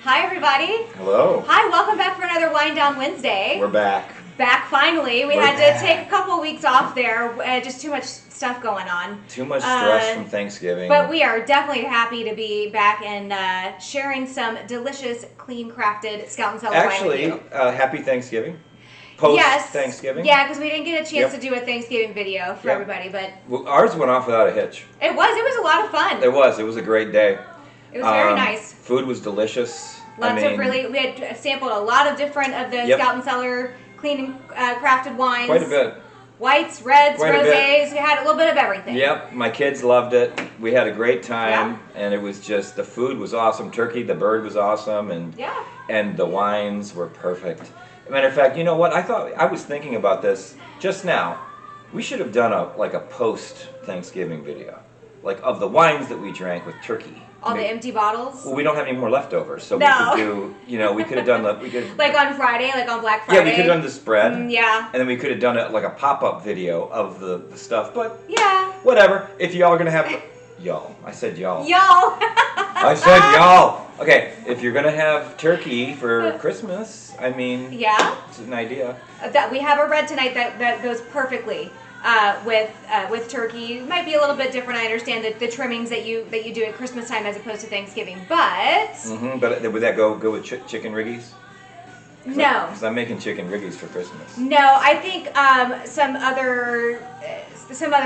Hi, everybody. Hello. Hi, welcome back for another Wind Down Wednesday. We're back. Back finally. We We're had back. to take a couple weeks off there. Just too much stuff going on. Too much stress from Thanksgiving. But we are definitely happy to be back and sharing some delicious, clean-crafted Scout and Cellar wine with you. Happy Thanksgiving. Post-Thanksgiving. Yeah, because we didn't get a chance to do a Thanksgiving video for everybody, but well, ours went off without a hitch. It was a lot of fun. It was a great day. It was very nice. Food was delicious. We had sampled a lot of different of the Scout and Cellar clean and crafted wines. Quite a bit. Whites, reds, rosés. We had a little bit of everything. Yep, my kids loved it. We had a great time, and it was just, the food was awesome. Turkey, the bird was awesome, and the wines were perfect. Matter of fact, you know what? I was thinking about this just now. We should have done a post-Thanksgiving video, like of the wines that we drank with turkey. All the empty bottles? Well, we don't have any more leftovers, so we could do, we could have done like on Friday, like on Black Friday? Yeah, we could have done the spread. And then we could have done it like a pop-up video of the stuff, but whatever. If y'all are going to have, I said y'all. Y'all. I said y'all. Okay, if you're going to have turkey for Christmas, I mean, it's an idea. We have a red tonight that goes perfectly. With turkey. It might be a little bit different. I understand that the trimmings that you do at Christmas time as opposed to Thanksgiving, but but would that go with chicken riggies? No, because I'm making chicken riggies for Christmas. No, I think some other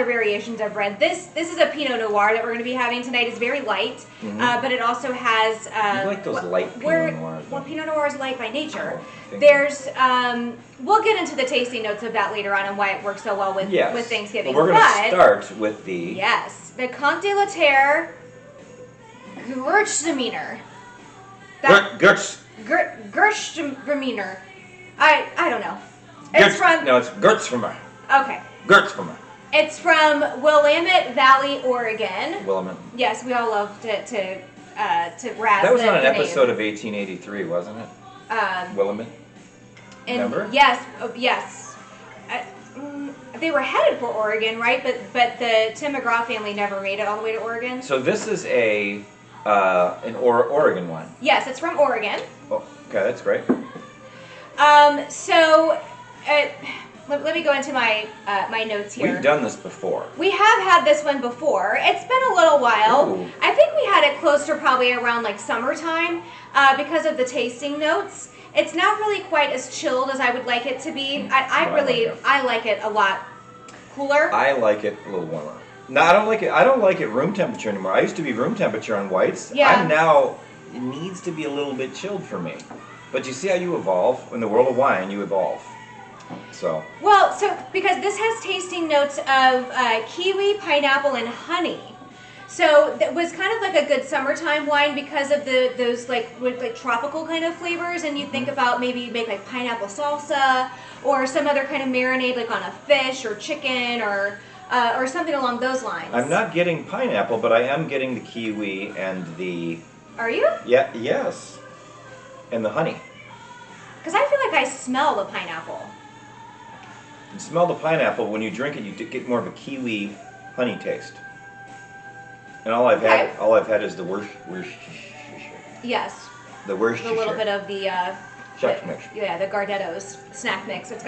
variations of red. This is a Pinot Noir that we're going to be having tonight. It's very light, but it also has. You like those light Pinot Noirs? Well, Pinot Noir is light by nature. There's we'll get into the tasting notes of that later on and why it works so well with Thanksgiving. Well, we're going to start with the the Comte de la Terre Gewürztraminer. Gewürztraminer. I don't know. It's Gewürztraminer. Okay. Gewürztraminer. It's from Willamette Valley, Oregon. Willamette. Yes, we all love to razz. That was on an episode of 1883, wasn't it? Willamette. Remember? Yes. They were headed for Oregon, right? But the Tim McGraw family never made it all the way to Oregon. So this is an Oregon one. Yes, it's from Oregon. Oh, okay, that's great. Let me go into my my notes here. We've done this before. We have had this one before. It's been a little while. Ooh. I think we had it close to probably around like summertime because of the tasting notes. It's not really quite as chilled as I would like it to be. I like it a lot cooler. I like it a little warmer. No, I don't like it room temperature anymore. I used to be room temperature on whites. I'm now, it needs to be a little bit chilled for me. But you see how you evolve? In the world of wine, you evolve. So because this has tasting notes of kiwi, pineapple, and honey. So that was kind of like a good summertime wine because of those tropical kind of flavors, and you think about maybe make like pineapple salsa or some other kind of marinade like on a fish or chicken or something along those lines. I'm not getting pineapple, but I am getting the kiwi and the. Are you? Yeah. Yes. And the honey. Because I feel like I smell the pineapple. You smell the pineapple. When you drink it, you get more of a kiwi honey taste. And all I've had is the Worcestershire. Yes. The Worcestershire. A little bit of the mix. Yeah, the Gardetto's snack mix. It's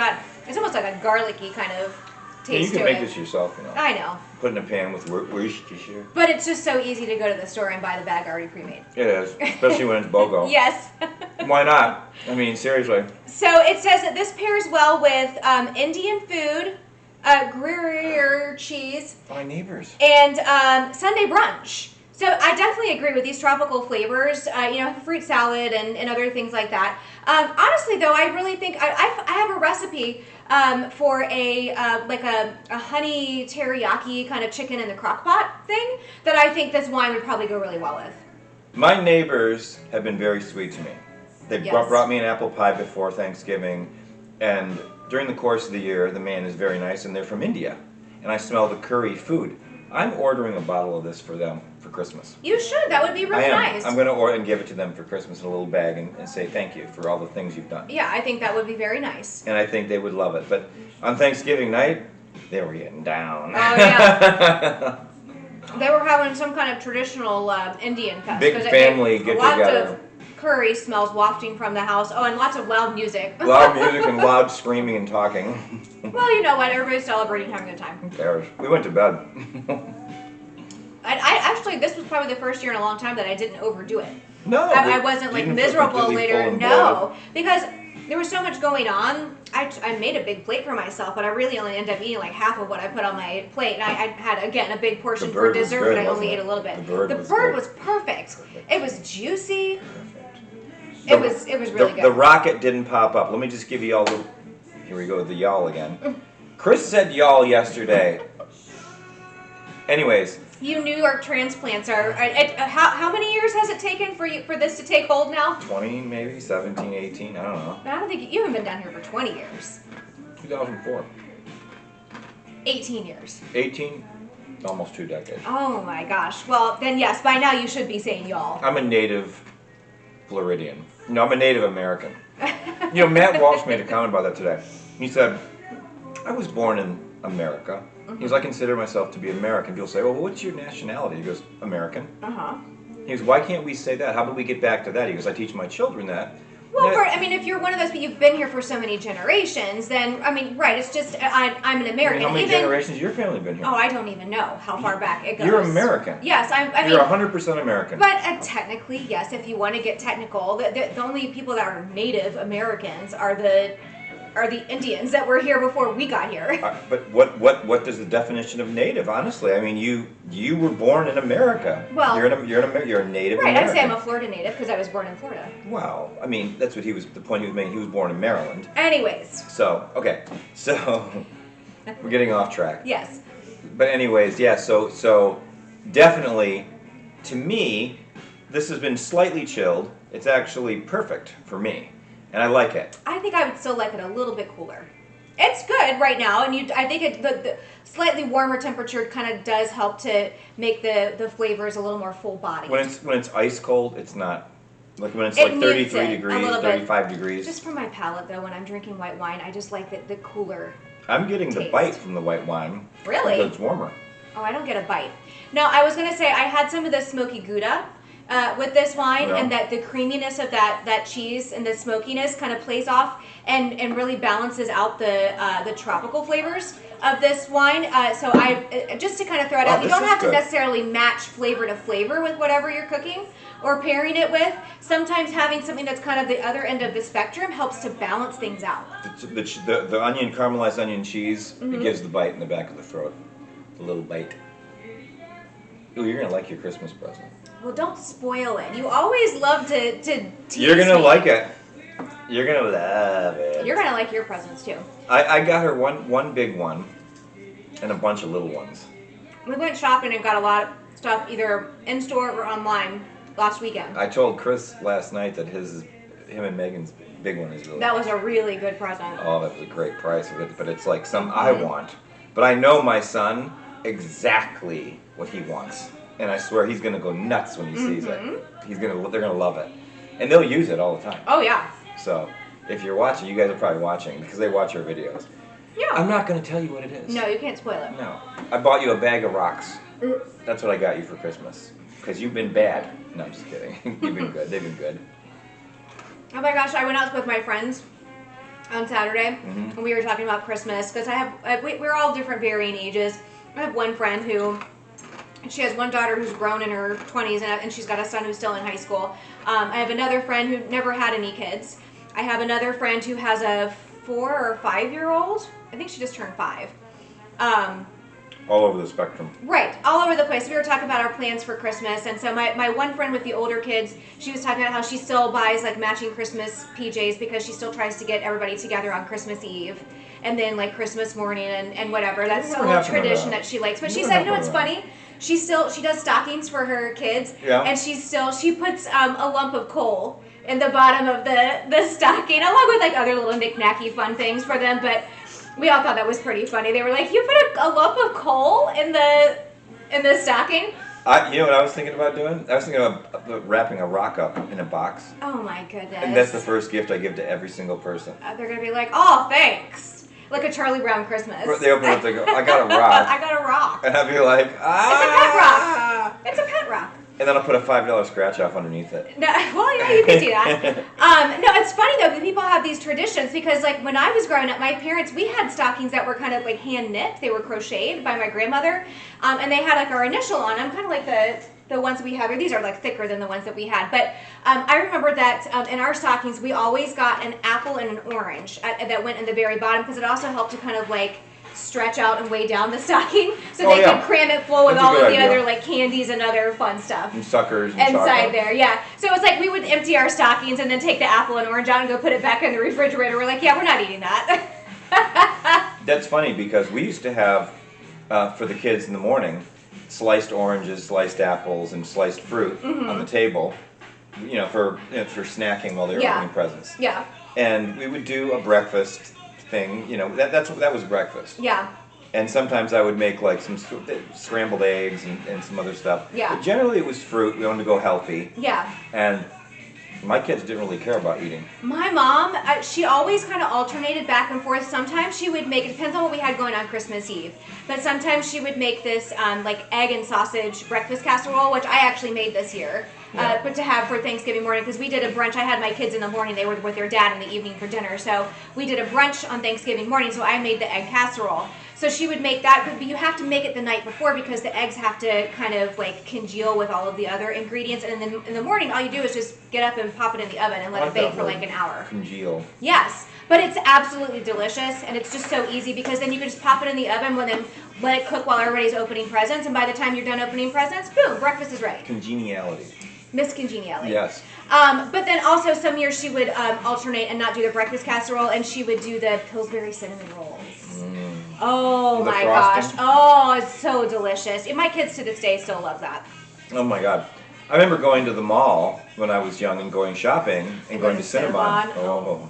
almost like a garlicky kind of taste to it. You can make this yourself, I know. Put in a pan with Worcestershire. But it's just so easy to go to the store and buy the bag already pre-made. It is, especially when it's BOGO. Yes. Why not? I mean, seriously. So it says that this pairs well with Indian food, Gruyere cheese. My neighbors. And Sunday brunch. So I definitely agree with these tropical flavors, fruit salad and other things like that. Honestly, though, I really think I have a recipe for a honey teriyaki kind of chicken in the crock pot thing that I think this wine would probably go really well with. My neighbors have been very sweet to me. They brought me an apple pie before Thanksgiving, and during the course of the year, the man is very nice, and they're from India, and I smell the curry food. I'm ordering a bottle of this for them for Christmas. You should. That would be really nice. I'm going to order and give it to them for Christmas in a little bag and say thank you for all the things you've done. Yeah, I think that would be very nice. And I think they would love it. But on Thanksgiving night, they were getting down. Oh, yeah. They were having some kind of traditional Indian fest. Big family get-together. curry smells wafting from the house. Oh, and lots of loud music. Loud music and loud screaming and talking. Well, you know what? Everybody's celebrating, having a good time. Who cares? We went to bed. I actually, this was probably the first year in a long time that I didn't overdo it. No. I wasn't like miserable later. No, because there was so much going on. I made a big plate for myself, but I really only ended up eating like half of what I put on my plate. And I had, again, a big portion for dessert, good, but I only ate a little bit. The bird was perfect. It was juicy. It was really good. The rocket didn't pop up. Let me just give you all the... Here we go, the y'all again. Chris said y'all yesterday. Anyways. You New York transplants are... how many years has it taken for this to take hold now? 20, maybe? 17, 18? I don't know. I don't think... You haven't been down here for 20 years. 2004. 18 years. 18? Almost 2 decades. Oh my gosh. Well, then yes, by now you should be saying y'all. I'm a native Floridian. No, I'm a Native American. You know, Matt Walsh made a comment about that today. He said, I was born in America. He goes, I consider myself to be American. People say, well, what's your nationality? He goes, American. He goes, why can't we say that? How about we get back to that? He goes, I teach my children that. Well, if you're one of those people, you've been here for so many generations, then, right, it's just, I'm an American. How many generations has your family been here? Oh, I don't even know how far back it goes. You're American. Yes, You're 100% American. But technically, yes, if you want to get technical, the only people that are Native Americans are the Indians that were here before we got here. But what does the definition of native? Honestly, I mean, you were born in America. Well, you're a native. Right, American. I'd say I'm a Florida native because I was born in Florida. Wow, I mean, that's what the point he was making. He was born in Maryland. Anyways. So we're getting off track. Yes. But anyways, yeah. So definitely, to me, this has been slightly chilled. It's actually perfect for me. And I like it. I think I would still like it a little bit cooler. It's good right now, and I think the slightly warmer temperature kind of does help to make the flavors a little more full bodied. When it's ice cold, it's not like when it's like 33 degrees, 35 degrees. Just for my palate though, when I'm drinking white wine, I just like the cooler. I'm getting taste. The bite from the white wine. Really? Because it's warmer. Oh, I don't get a bite. No, I was gonna say I had some of the smoky Gouda. With this wine, and that the creaminess of that cheese and the smokiness kind of plays off and really balances out the tropical flavors of this wine. So I just to kind of throw it out, you don't have to necessarily match flavor to flavor with whatever you're cooking or pairing it with. Sometimes having something that's kind of the other end of the spectrum helps to balance things out. The onion, caramelized onion cheese, it gives the bite in the back of the throat, a little bite. Ooh, you're gonna like your Christmas present. Well, don't spoil it. You always love to tease You're gonna me. like it. You're gonna love it. You're gonna like your presents too. I got her one big one and a bunch of little ones. We went shopping and got a lot of stuff either in store or online last weekend. I told Chris last night that him and Megan's big one is really. That was a really good present. Oh, that was a great price of it, but it's like some I want. But I know my son exactly what he wants. And I swear he's gonna go nuts when he sees it. They're gonna love it, and they'll use it all the time. Oh yeah. So if you're watching, you guys are probably watching because they watch our videos. Yeah. I'm not gonna tell you what it is. No, you can't spoil it. No, I bought you a bag of rocks. That's what I got you for Christmas because you've been bad. No, I'm just kidding. You've been good. They've been good. Oh my gosh, I went out with my friends on Saturday, and we were talking about Christmas because we're all different, varying ages. I have one friend who. She has one daughter who's grown in her 20s, and she's got a son who's still in high school. I have another friend who never had any kids. I have another friend who has a 4 or 5 year old. I think she just turned 5. All over the spectrum. Right, all over the place. We were talking about our plans for Christmas, and so my one friend with the older kids, she was talking about how she still buys like matching Christmas PJs because she still tries to get everybody together on Christmas Eve. And then like Christmas morning and whatever. That's a little tradition that she likes. But she said, it's funny. She does stockings for her kids, and she puts a lump of coal in the bottom of the stocking, along with like other little knick-knacky fun things for them. But we all thought that was pretty funny. They were like, "You put a lump of coal in the stocking?" You know what I was thinking about doing? I was thinking about wrapping a rock up in a box. Oh my goodness! And that's the first gift I give to every single person. They're gonna be like, "Oh, thanks." Like a Charlie Brown Christmas. They open it up, they go, I got a rock. I got a rock. And I'd be like, It's a pet rock. It's a pet rock. And then I'll put a $5 scratch off underneath it. No, well, yeah, you could do that. No, it's funny though, that people have these traditions because, like, when I was growing up, my parents, we had stockings that were kind of like hand knit. They were crocheted by my grandmother, and they had like our initial on them, kind of like the ones we have here. These are like thicker than the ones that we had. But I remember that in our stockings, we always got an apple and an orange that went in the very bottom because it also helped to kind of like stretch out and weigh down the stocking so they could cram it full with all of the other like candies and other fun stuff. And suckers and inside chocolate. there, yeah. So it's like we would empty our stockings and then take the apple and orange out and go put it back in the refrigerator. We're like, yeah, we're not eating that. That's funny because we used to have, for the kids in the morning, sliced oranges, sliced apples, and sliced fruit on the table, for snacking while they were opening presents. Yeah. And we would do a breakfast thing, that was breakfast. Yeah. And sometimes I would make like some scrambled eggs and some other stuff. Yeah. But generally it was fruit. We wanted to go healthy. Yeah. And my kids didn't really care about eating. My mom, she always kind of alternated back and forth. Sometimes she would make, it depends on what we had going on Christmas Eve, but sometimes she would make this like egg and sausage breakfast casserole, which I actually made this year. But to have for Thanksgiving morning, because we did a brunch. I had my kids in the morning, they were with their dad in the evening for dinner, so we did a brunch on Thanksgiving morning, so I made the egg casserole. So she would make that, but you have to make it the night before because the eggs have to kind of like congeal with all of the other ingredients, and then in the morning all you do is just get up and pop it in the oven and let it bake for like an hour. Congeal. Yes, but it's absolutely delicious, and it's just so easy because then you can just pop it in the oven, then let it cook while everybody's opening presents, and by the time you're done opening presents, boom, breakfast is ready. Congeniality. Miss Congeniality. Yes. But then also some years she would alternate and not do the breakfast casserole, and she would do the Pillsbury cinnamon rolls. Oh my gosh. Oh, it's so delicious. And my kids to this day still love that. Oh my God. I remember going to the mall when I was young and going shopping and going to Cinnabon. Oh.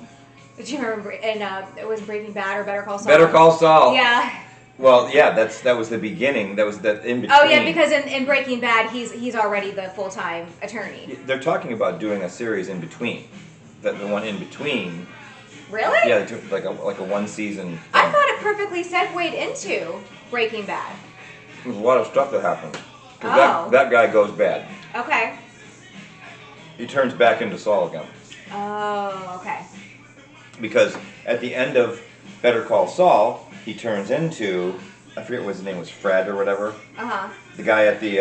Did you remember it was Breaking Bad or Better Call Saul? Better Call Saul. Yeah. Well, yeah, that was the beginning. That was the in between. Oh yeah, because in Breaking Bad, he's already the full-time attorney. They're talking about doing a series in between. The one in between. Really? Yeah, they took like a one season thing. I thought it perfectly segued into Breaking Bad. There's a lot of stuff that happens. 'Cause that guy goes bad. Okay. He turns back into Saul again. Oh, okay. Because at the end of Better Call Saul, he turns into, I forget what his name was, Fred or whatever. Uh-huh. The guy at the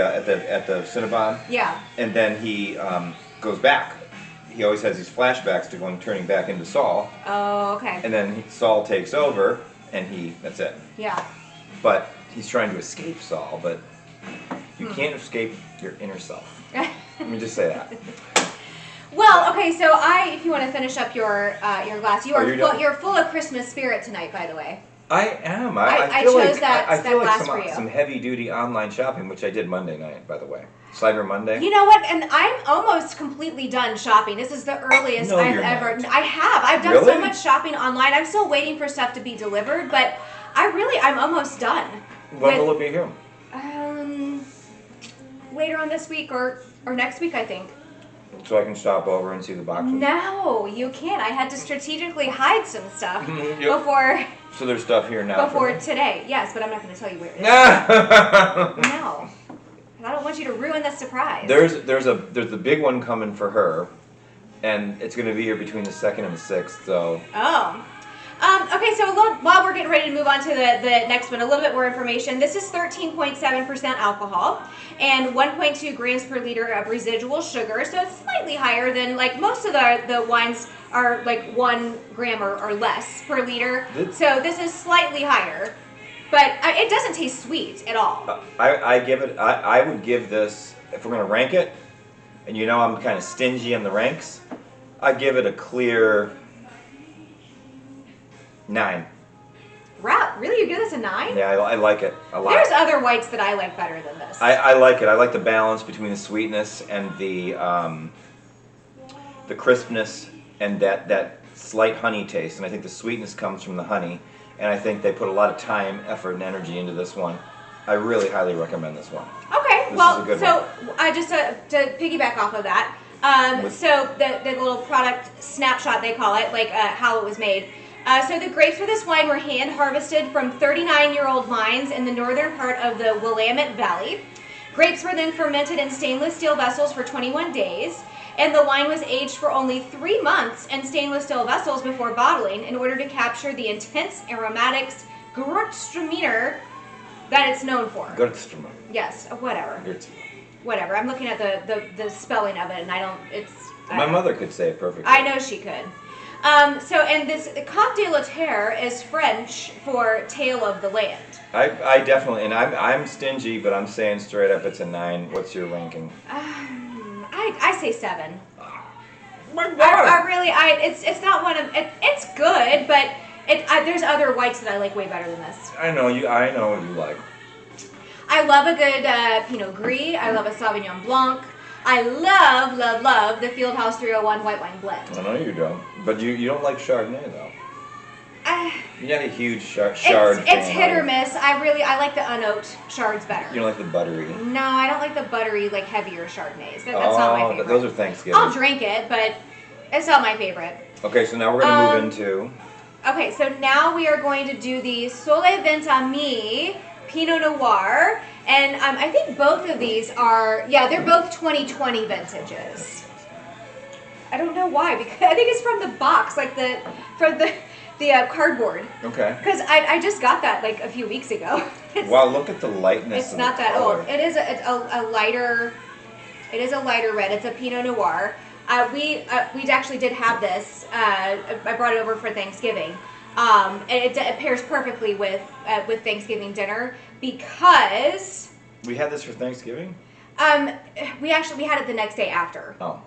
Cinnabon. Yeah. And then he goes back. He always has these flashbacks to turning back into Saul. Oh, okay. And then Saul takes over, and that's it. Yeah. But he's trying to escape Saul, but you can't escape your inner self. Let me just say that. Well, okay, so if you want to finish up your glass, you're full of Christmas spirit tonight, by the way. I am. I feel chose like, that I feel glass like for you. some heavy-duty online shopping, which I did Monday night, by the way. Cyber Monday. You know what? And I'm almost completely done shopping. This is the earliest No, I've you're ever. not. I have. I've done Really? so much shopping online. I'm still waiting for stuff to be delivered, but I'm almost done. When will it be here? Later on this week or next week, I think. So I can stop over and see the boxes? No, you can't. I had to strategically hide some stuff Yep. before. So there's stuff here now. Before today, yes, but I'm not going to tell you where it is. No, I don't want you to ruin the surprise. There's a big one coming for her, and it's going to be here between the 2nd and the 6th. So. Oh. Okay, so while we're getting ready to move on to the next one, a little bit more information. This is 13.7% alcohol and 1.2 grams per liter of residual sugar, so it's slightly higher than, like, most of the wines are like 1 gram or less per liter. So this is slightly higher, but it doesn't taste sweet at all. I would give this, if we're going to rank it, and I'm kind of stingy on the ranks, I'd give it a clear 9. Wow, really? You give this a 9? Yeah, I like it a lot. There's other whites that I like better than this. I like it. I like the balance between the sweetness and the crispness and that slight honey taste. And I think the sweetness comes from the honey. And I think they put a lot of time, effort, and energy into this one. I really highly recommend this one. Okay, This is a good one. Just to piggyback off of that, so the little product snapshot, they call it, like how it was made. So the grapes for this wine were hand harvested from 39-year-old vines in the northern part of the Willamette Valley. Grapes were then fermented in stainless steel vessels for 21 days, and the wine was aged for only 3 months in stainless steel vessels before bottling in order to capture the intense aromatics Gewürztraminer that it's known for. Gewürztraminer. Yes, whatever. Whatever. I'm looking at the spelling of it, and my mother could say it perfectly. I know she could. And this Comte de la Terre is French for tail of the land. I definitely, and I'm stingy, but I'm saying straight up it's a 9. What's your ranking? I say 7. My God. I really, it's not one of, it's good, but there's other whites that I like way better than this. I know what you like. I love a good Pinot Gris. I love a Sauvignon Blanc. I love the Fieldhouse 301 white wine blend. I know you don't, but you don't like Chardonnay though. You're not a huge Chard It's hit or miss. I like the unoaked Chards better. You don't like the buttery? No, I don't like the buttery, like heavier Chardonnays. That's not my favorite. Those are Thanksgiving. I'll drink it, but it's not my favorite. Okay, so now we're going to move into... Okay, so now we are going to do the Sole 20 Anni Pinot Noir. And I think both of these they're both 2020 vintages. I don't know why, because I think it's from the box, from the cardboard. Okay. Because I just got that like a few weeks ago. Wow, look at the lightness. It's not that color. old. It is a lighter. It is a lighter red. It's a Pinot Noir. We actually did have this. I brought it over for Thanksgiving. And it pairs perfectly with Thanksgiving dinner because we had this for Thanksgiving. We had it the next day after. Oh.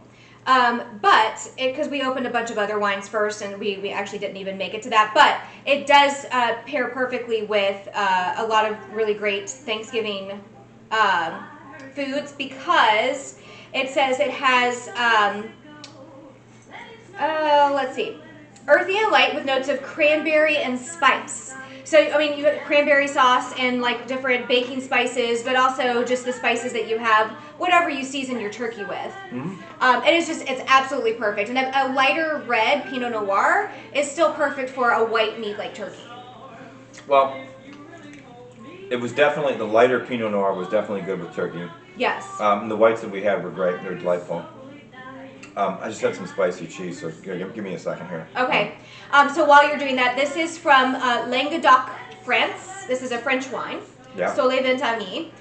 But because we opened a bunch of other wines first, and we actually didn't even make it to that. But it does pair perfectly with a lot of really great Thanksgiving foods because it says it has. Let's see. Earthy and light with notes of cranberry and spice. So, I mean, you have cranberry sauce and like different baking spices, but also just the spices that you have, whatever you season your turkey with. Mm-hmm. And it's absolutely perfect. And a lighter red Pinot Noir is still perfect for a white meat like turkey. Well, it was definitely, the lighter Pinot Noir was definitely good with turkey. Yes. The whites that we had were great. They're delightful. I just had some spicy cheese, so give me a second here. Okay. So while you're doing that, this is from Languedoc, France. This is a French wine. Yeah. Sole 20 Anni.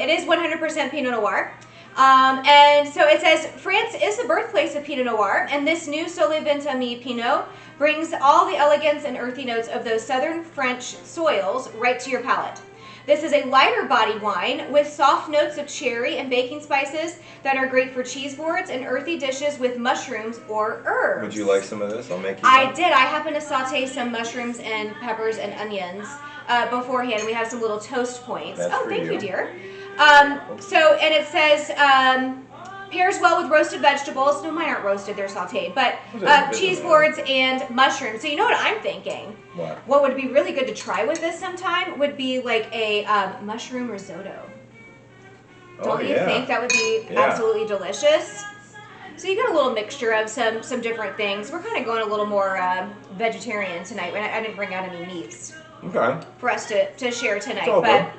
It is 100% Pinot Noir. And so it says, France is the birthplace of Pinot Noir, and this new Sole 20 Anni Pinot brings all the elegance and earthy notes of those southern French soils right to your palate. This is a lighter body wine with soft notes of cherry and baking spices that are great for cheese boards and earthy dishes with mushrooms or herbs. Would you like some of this? I'll make you I did. I happened to saute some mushrooms and peppers and onions beforehand. We have some little toast points. That's for thank you. you, dear. And it says pairs well with roasted vegetables. No, mine aren't roasted; they're sautéed. But cheese boards and mushrooms. So you know what I'm thinking? What would be really good to try with this sometime would be like a mushroom risotto. Don't you think that would be absolutely delicious? So you got a little mixture of some different things. We're kind of going a little more vegetarian tonight. I didn't bring out any meats for us to share tonight. But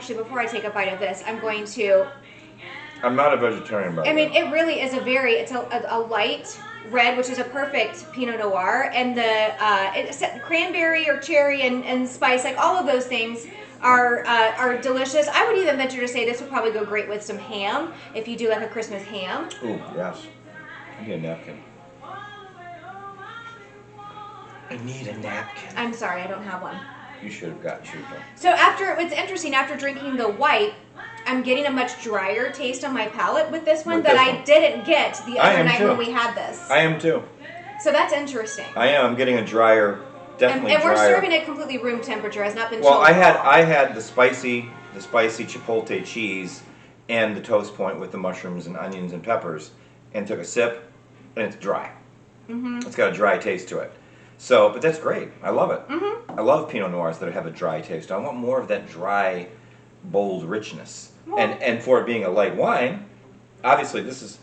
before I take a bite of this, I'm not a vegetarian, by the way. I mean, it really is it's a light red, which is a perfect Pinot Noir, and the cranberry or cherry and spice, like all of those things are delicious. I would even venture to say this would probably go great with some ham, if you do like a Christmas ham. Ooh, yes. I need a napkin. I need a napkin. I'm sorry, I don't have one. You should have gotten cheaper. So it's interesting, after drinking the white, I'm getting a much drier taste on my palate with this one I didn't get the other night when we had this. I am too. So that's interesting. I am. I'm getting a drier, definitely and drier. And we're serving it completely room temperature. Has not been chilled. Well, I had the spicy chipotle cheese and the toast point with the mushrooms and onions and peppers, and took a sip, and it's dry. Mm-hmm. It's got a dry taste to it. So, but that's great. I love it. Mm-hmm. I love Pinot Noirs that have a dry taste. I want more of that dry, bold richness. Well, and for it being a light wine, obviously this is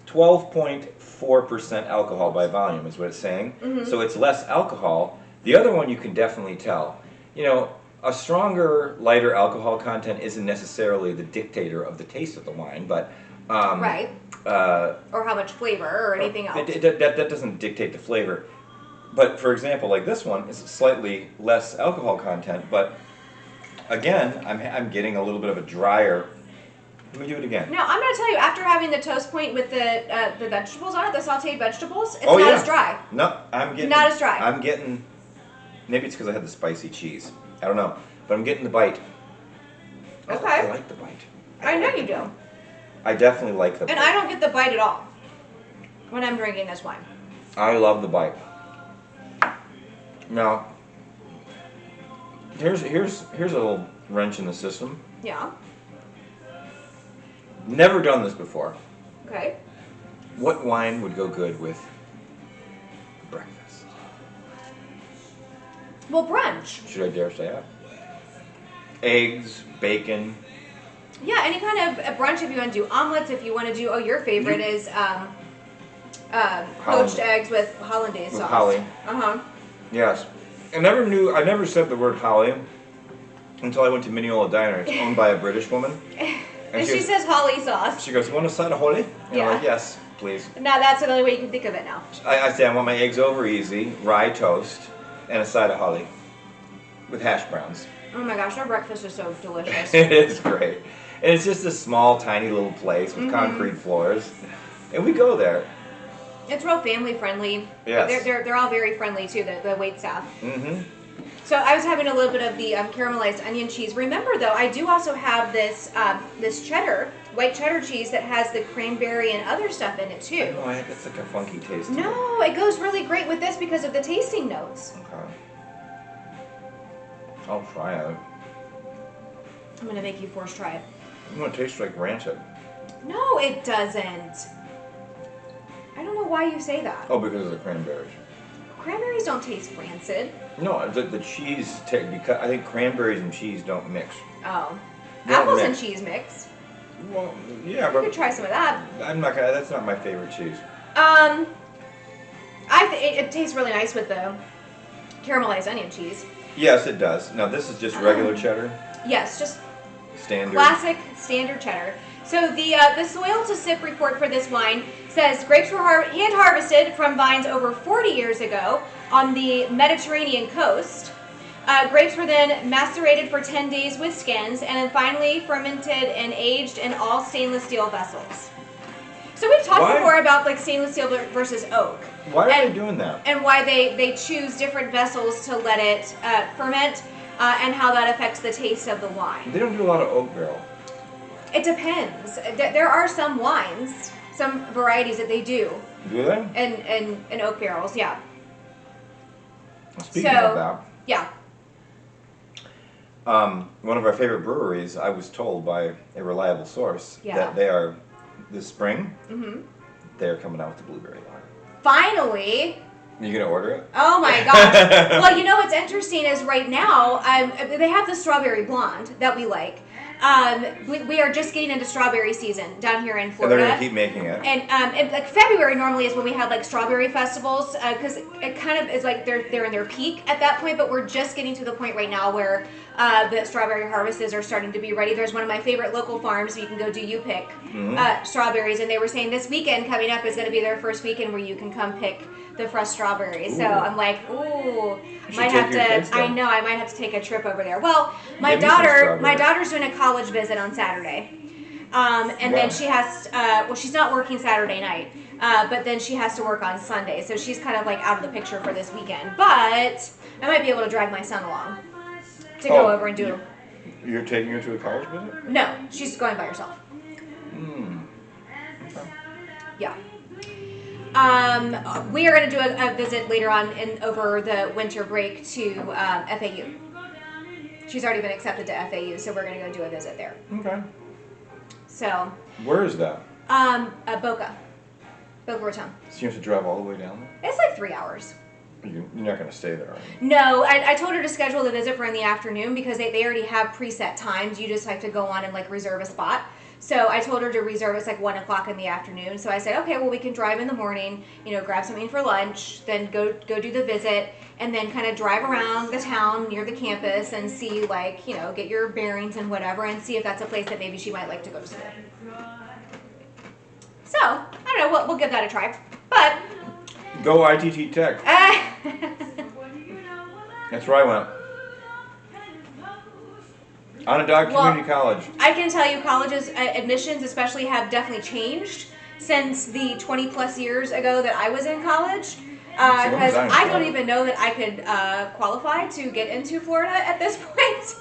12.4% alcohol by volume is what it's saying. Mm-hmm. So it's less alcohol. The other one you can definitely tell. You know, a stronger, lighter alcohol content isn't necessarily the dictator of the taste of the wine, but right. Or how much flavor or anything else. That doesn't dictate the flavor. But for example, like this one is slightly less alcohol content, but again, I'm getting a little bit of a drier. Let me do it again. No, I'm going to tell you, after having the toast point with the vegetables on it, the sauteed vegetables, it's not as dry. No, I'm getting... Not as dry. I'm getting... Maybe it's because I had the spicy cheese. I don't know. But I'm getting the bite. Okay. I like the bite. I know you do. I definitely like the bite. And I don't get the bite at all when I'm drinking this wine. I love the bite. Now, here's a little wrench in the system. Yeah. Never done this before. Okay. What wine would go good with breakfast? Well, brunch. Should I dare say it? Eggs, bacon. Yeah, any kind of a brunch if you want to do omelets, if you want to do, your favorite is poached eggs with hollandaise sauce. With holly. Uh-huh. Yes. I never said the word holly until I went to Mineola Diner. It's owned by a British woman. And she says holly sauce. She goes, "Want a side of holly?" And Yeah. I'm like, "Yes, please." Now that's the only way you can think of it now. I say I want my eggs over easy, rye toast, and a side of holly with hash browns. Oh my gosh, our breakfast is so delicious. It is great. And it's just a small, tiny little place with concrete floors. And we go there. It's real family friendly. Yes. They're all very friendly too, the wait staff. Mm-hmm. So I was having a little bit of the caramelized onion cheese. Remember though, I do also have this this cheddar, white cheddar cheese that has the cranberry and other stuff in it too. Oh, it's like a funky taste. No, it goes really great with this because of the tasting notes. Okay. I'll try it. I'm gonna make you force try it. It tastes like rancid. No, it doesn't. I don't know why you say that. Oh, because of the cranberries. Cranberries don't taste rancid. No, the cheese, because I think cranberries and cheese don't mix. Oh. They don't Apples and mix. cheese mix. Well, yeah, You but could try some of that. I'm not gonna. That's not my favorite cheese. It tastes really nice with the caramelized onion cheese. Yes, it does. Now this is just regular cheddar. Yes, just Standard. classic standard cheddar. So the soil to sip report for this wine says grapes were hand harvested from vines over 40 years ago on the Mediterranean coast. Grapes were then macerated for 10 days with skins and then finally fermented and aged in all stainless steel vessels. So we've talked before about like stainless steel versus oak. Why are they doing that? And why they choose different vessels to let it ferment and how that affects the taste of the wine. They don't do a lot of oak barrel. It depends. There are some wines, some varieties that they do. Do they? In oak barrels, yeah. Speaking of that. Yeah. One of our favorite breweries, I was told by a reliable source that they are, this spring, they're coming out with the blueberry lager. Finally. You gonna order it? Oh my gosh. Well, you know what's interesting is right now, they have the strawberry blonde that we like. We are just getting into strawberry season down here in Florida. And they're gonna keep making it. And like February normally is when we have like strawberry festivals because it kind of is like they're in their peak at that point. But we're just getting to the point right now where the strawberry harvests are starting to be ready. There's one of my favorite local farms you can go do. You pick strawberries, and they were saying this weekend coming up is going to be their first weekend where you can come pick the fresh strawberries. Ooh. So I'm like, ooh, might have to. I know I might have to take a trip over there. Well, my daughter's doing a college visit on Saturday, and then she has. Well, she's not working Saturday night, but then she has to work on Sunday. So she's kind of like out of the picture for this weekend. But I might be able to drag my son along to go over and do. You're taking her to a college visit? No, she's going by herself. Okay. Yeah. We are going to do a visit later on over the winter break to FAU. She's already been accepted to FAU, so we're going to go do a visit there. Okay. So. Where is that? Boca Raton. So you have to drive all the way down there? It's like 3 hours. You're not going to stay there, are you? No, I told her to schedule the visit for in the afternoon because they already have preset times. You just have to go on and like reserve a spot. So I told her to reserve. It's like 1 o'clock in the afternoon. So I said, okay, well, we can drive in the morning, grab something for lunch, then go do the visit, and then kind of drive around the town near the campus and see, like, get your bearings and whatever, and see if that's a place that maybe she might like to go to school. So I don't know. We'll give that a try. But go ITT Tech. That's where I went. Onondaga Community College. I can tell you colleges admissions especially have definitely changed since the 20 plus years ago that I was in college. Because I don't even know that I could qualify to get into Florida at this point.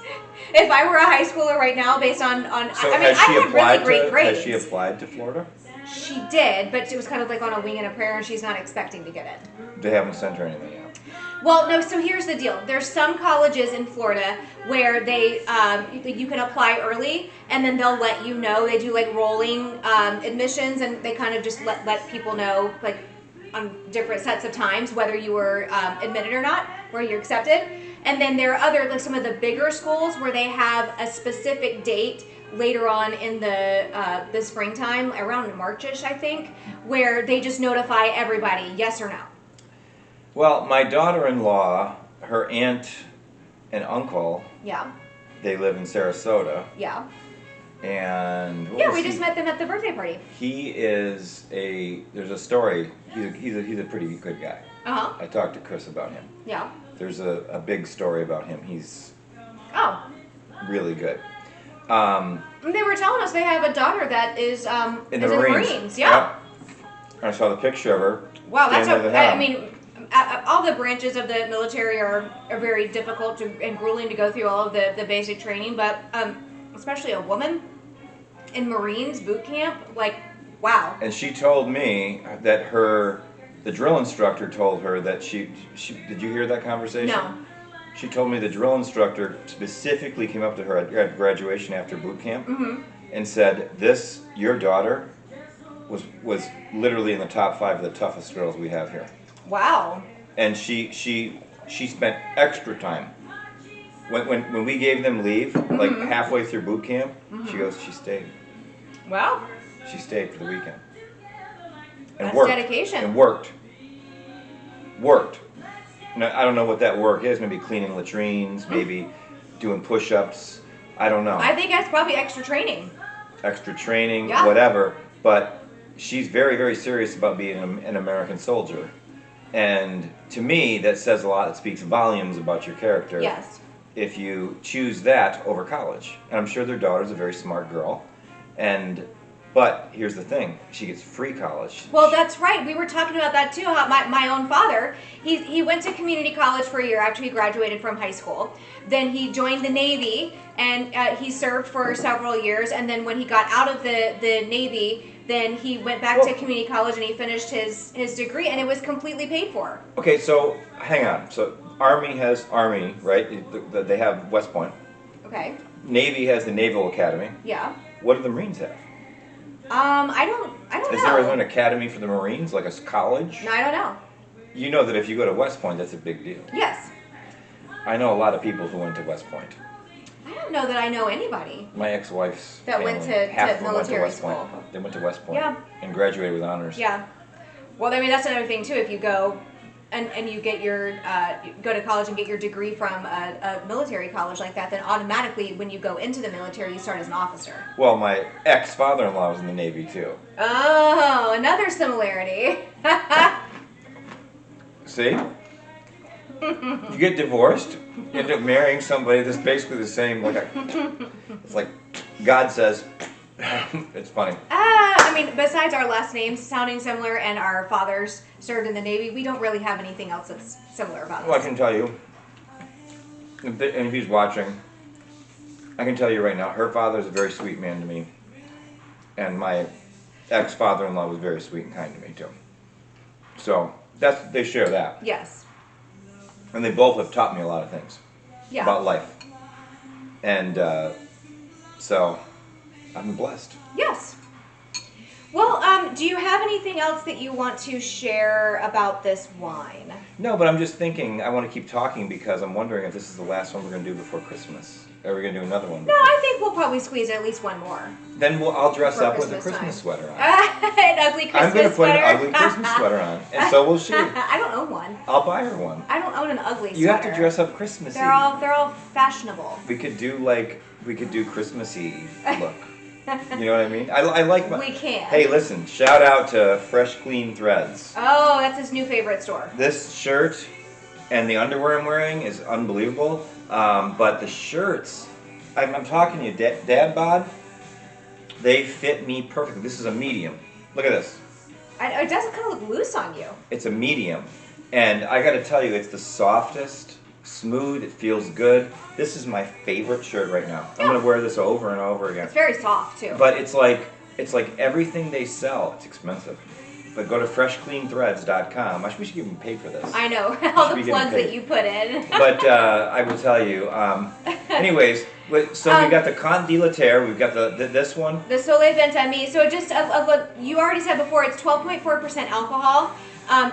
If I were a high schooler right now, based on so I mean, I had really great grades. Has she applied to Florida? She did, but it was kind of like on a wing and a prayer, and she's not expecting to get in. They haven't sent her anything yet. Well, no, so here's the deal. There's some colleges in Florida where they you can apply early, and then they'll let you know. They do like rolling admissions, and they kind of just let people know, like, on different sets of times whether you were admitted or not, where you're accepted. And then there are other, like some of the bigger schools where they have a specific date later on in the springtime, around March-ish, I think, where they just notify everybody, yes or no. Well, my daughter-in-law, her aunt and uncle, they live in Sarasota. Yeah. And we just met them at the birthday party. There's a story. He's a pretty good guy. Uh-huh. I talked to Chris about him. Yeah. There's a big story about him. He's really good. They were telling us they have a daughter that is in the Marines. Yeah. Yep. I saw the picture of her. Wow, all the branches of the military are very difficult and grueling to go through all of the basic training, but especially a woman in Marines boot camp, like, wow. And she told me that the drill instructor told her that she did you hear that conversation? No. She told me the drill instructor specifically came up to her at graduation after boot camp and said, your daughter was literally in the top 5 of the toughest girls we have here. Wow. And she spent extra time. When we gave them leave, like halfway through boot camp, she stayed. Wow. She stayed for the weekend. And That's worked. dedication. And worked. Now, I don't know what that work is. Maybe cleaning latrines, maybe doing push-ups. I don't know. I think that's probably extra training. Whatever. But she's very, very serious about being an American soldier. And to me, that says a lot. It speaks volumes about your character. Yes. If you choose that over college. And I'm sure their daughter's a very smart girl. But here's the thing, she gets free college. Well, that's right. We were talking about that too. How my own father, he went to community college for a year after he graduated from high school. Then he joined the Navy, and he served for several years. And then when he got out of the Navy, then he went back to community college and he finished his degree, and it was completely paid for. Okay, so hang on. So Army has Army, right? They have West Point. Okay. Navy has the Naval Academy. Yeah. What do the Marines have? I don't know. Is there an academy for the Marines, like a college? No, I don't know. You know that if you go to West Point, that's a big deal. Yes. I know a lot of people who went to West Point. I don't know that I know anybody. My ex-wife's that family, went to military school. They went to West Point. And graduated with honors. Yeah. Well, I mean, that's another thing too. If you go and you get your go to college and get your degree from a military college like that, then automatically when you go into the military, you start as an officer. Well, my ex-father-in-law was in the Navy too. Oh, another similarity. See? You get divorced, you end up marrying somebody that's basically the same. It's like God says. It's funny. I mean, besides our last names sounding similar and our fathers served in the Navy, we don't really have anything else that's similar about us. Well, I can tell you, and if he's watching, I can tell you right now, her father's a very sweet man to me, and my ex-father-in-law was very sweet and kind to me too. So they share that. Yes. And they both have taught me a lot of things about life, and so I'm blessed. Yes. Well, do you have anything else that you want to share about this wine? No, but I'm just thinking, I want to keep talking because I'm wondering if this is the last one we're going to do before Christmas. Are we going to do another one? No, I think we'll probably squeeze at least one more. Then I'll dress up with a Christmas Christmas sweater on. An ugly Christmas I'm going to put sweater. an ugly Christmas sweater on, and so will she. I don't own one. I'll buy her one. I don't own an ugly sweater. You have to dress up Christmassy. They're all fashionable. We could do Christmassy look. You know what I mean? I like my... We can. Hey, listen, shout out to Fresh Clean Threads. Oh, that's his new favorite store. This shirt and the underwear I'm wearing is unbelievable, but the shirts, I'm talking to you, Dad Bod, they fit me perfectly. This is a medium. Look at this. It does kind of look loose on you. It's a medium, and I got to tell you, it's the softest, smooth, it feels good. This is my favorite shirt right now. I'm going to wear this over and over again. It's very soft, too. But it's like everything they sell, it's expensive. But go to freshcleanthreads.com. We should even pay for this. I know, all the plugs that you put in. But I will tell you. Anyways, so we got the Conte de la Terre. We've got this one. The Soleil Ventami. So just of what you already said before, it's 12.4% alcohol.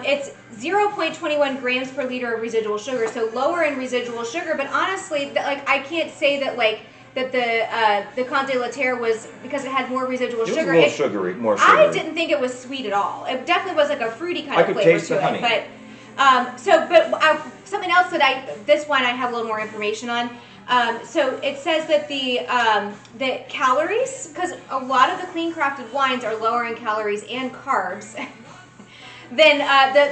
It's 0.21 grams per liter of residual sugar, so lower in residual sugar. But honestly, I can't say that the Conte de la Terre was because it had more residual sugar. It was a little sugary, more sugary. I didn't think it was sweet at all. It definitely was like a fruity kind of flavor taste to the honey. it. But something else that this wine I have a little more information on. So it says that the calories, because a lot of the clean crafted wines are lower in calories and carbs than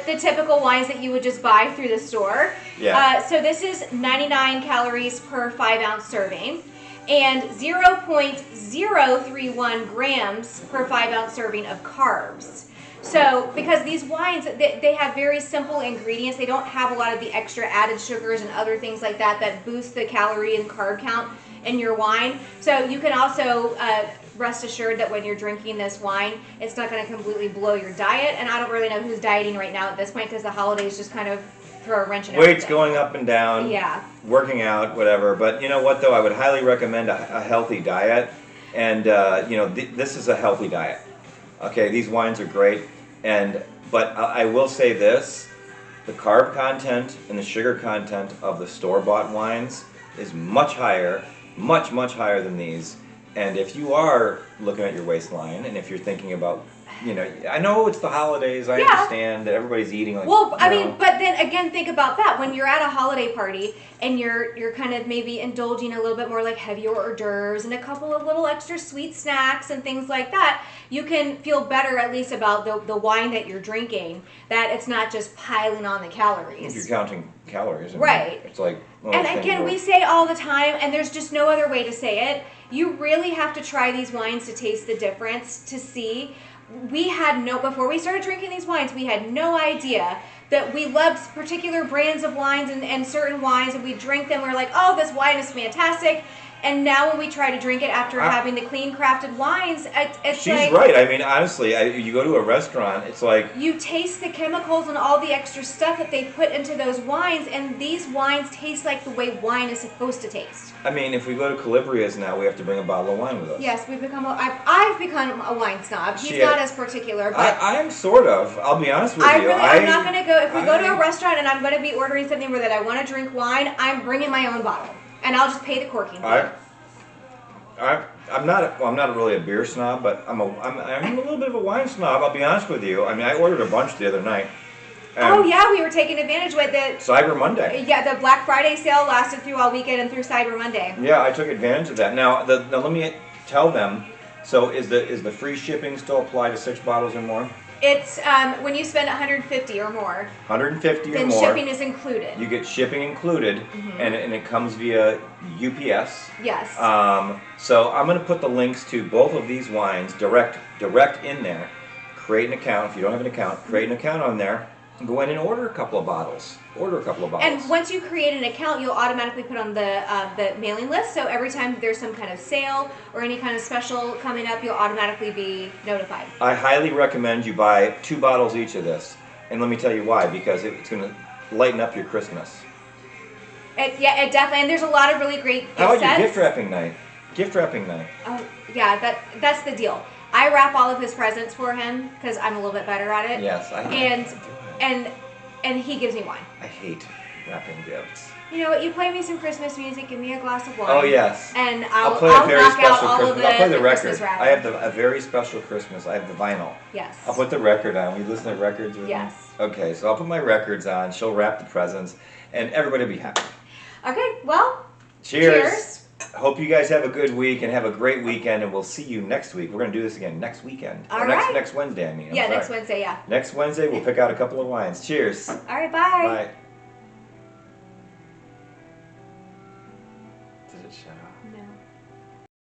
the typical wines that you would just buy through the store. Yeah. So this is 99 calories per 5-ounce serving and 0.031 grams per 5-ounce serving of carbs. So because these wines, they have very simple ingredients. They don't have a lot of the extra added sugars and other things like that boost the calorie and carb count in your wine. So you can also rest assured that when you're drinking this wine, it's not going to completely blow your diet. And I don't really know who's dieting right now at this point because the holidays just kind of throw a wrench in everything. Weight's going up and down. Yeah. Working out, whatever. But you know what, though? I would highly recommend a healthy diet. And, this is a healthy diet. Okay, these wines are great. But I will say this. The carb content and the sugar content of the store-bought wines is much higher, much, much higher than these. And if you are looking at your waistline and if you're thinking about, I know it's the holidays, I understand that everybody's eating like... Well, I mean, but then again, think about that. When you're at a holiday party and you're kind of maybe indulging a little bit more like heavier hors d'oeuvres and a couple of little extra sweet snacks and things like that, you can feel better at least about the wine that you're drinking, that it's not just piling on the calories. If you're counting calories. Right. It's like... And again, we say all the time, and there's just no other way to say it, you really have to try these wines to taste the difference, to see. Before we started drinking these wines, we had no idea that we loved particular brands of wines and certain wines, and we drink them, we're like, oh, this wine is fantastic. And now when we try to drink it after having the clean crafted wines, it's she's like... right. I mean, honestly, you go to a restaurant, it's like... You taste the chemicals and all the extra stuff that they put into those wines, and these wines taste like the way wine is supposed to taste. I mean, if we go to Calibria's now, we have to bring a bottle of wine with us. Yes, I've become a wine snob. He's not as particular, but... I am sort of. I'll be honest with you. I'm not going to go... If we go to a restaurant and I'm going to be ordering something where that I want to drink wine, I'm bringing my own bottle. And I'll just pay the corking fee. I'm not really a beer snob, but I'm a little bit of a wine snob. I'll be honest with you. I mean, I ordered a bunch the other night. Oh yeah, we were taking advantage with it. Cyber Monday. Yeah, the Black Friday sale lasted through all weekend and through Cyber Monday. Yeah, I took advantage of that. Now let me tell them. So is the free shipping still apply to 6 bottles or more? It's when you spend 150 or more. 150 or more. Then shipping is included. You get shipping included, and it comes via UPS. Yes. So I'm going to put the links to both of these wines direct in there. Create an account. If you don't have an account, create an account on there. Go in and order a couple of bottles. And once you create an account, you'll automatically put on the mailing list. So every time there's some kind of sale or any kind of special coming up, you'll automatically be notified. I highly recommend you buy 2 bottles each of this. And let me tell you why. Because it's going to lighten up your Christmas. It definitely. And there's a lot of really great gift How about sets. your gift wrapping night? Gift wrapping night. Oh, yeah, that's the deal. I wrap all of his presents for him because I'm a little bit better at it. Yes, I and he gives me wine. I hate wrapping gifts. You know what? You play me some Christmas music, give me a glass of wine. Oh yes. And I'll play a very knock out special all Christmas. of the, I'll play the record. Christmas wrapping. I have a very special Christmas. I have the vinyl. Yes. I'll put the record on. Will you listen to records with me? Yes. Okay, so I'll put my records on. She'll wrap the presents, and everybody will be happy. Okay. Well. Cheers. Hope you guys have a good week and have a great weekend, and we'll see you next week. We're going to do this again next weekend. All right. Next Wednesday, I mean. Yeah, next Wednesday, yeah. Next Wednesday, we'll pick out a couple of wines. Cheers. All right, bye. Bye. Did it shut off? No.